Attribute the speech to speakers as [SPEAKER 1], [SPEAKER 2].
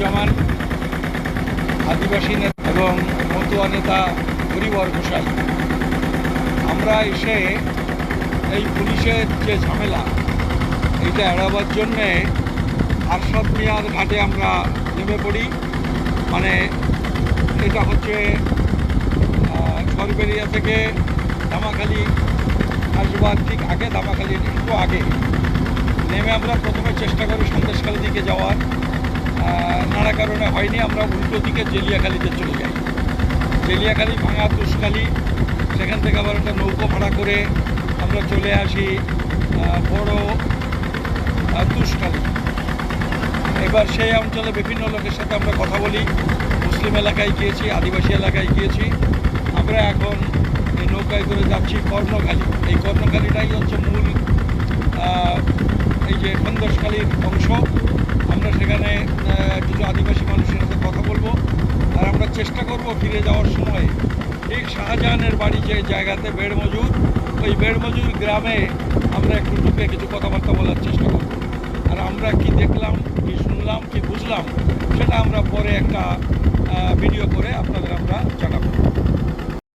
[SPEAKER 1] মনিরুজ্জামান, আদিবাসী নেতা এবং মতুয়া নেতা হরিবর ঘোষাল। আমরা এসে এই পুলিশের যে ঝামেলা এইটা এড়াবার জন্যে আরশাদ মিয়ার ঘাটে আমরা নেমে পড়ি। মানে এটা হচ্ছে সরবেরিয়া থেকে দামাখালি আসবার ঠিক আগে, দামাখালির একটু আগে নেমে আমরা প্রথমে চেষ্টা করি সন্দেশখালির দিকে যাওয়ার। নানা কারণে হয়নি, আমরা উল্টো দিকে জেলিয়াখালিতে চলে যাই। জেলিয়াখালি ভাঙা তুষখালি, সেখান থেকে আবার একটা নৌকো ভাড়া করে আমরা চলে আসি বড় তুষখালি। এবার সেই অঞ্চলে বিভিন্ন লোকের সাথে আমরা কথা বলি। মুসলিম এলাকায় গিয়েছি, আদিবাসী এলাকায় গিয়েছি। আমরা এখন এই নৌকায় করে যাচ্ছি কর্ণখালী। এই কর্ণখালীটাই হচ্ছে মূল এই যে সন্দেশখালির অংশ। আমরা সেখানে কিছু আদিবাসী মানুষের সাথে কথা বলবো, আর আমরা চেষ্টা করব ফিরে যাওয়ার সময় ঠিক শাহজাহানের বাড়ি যে জায়গাতে বেড়মজুর, ওই বেড়মজুর গ্রামে আমরা একটু ঢুকে কিছু কথাবার্তা বলার চেষ্টা করব। আর আমরা কি দেখলাম, কি শুনলাম, কি বুঝলাম, সেটা আমরা পরে একটা ভিডিও করে আপনাদের আমরা জানাবো।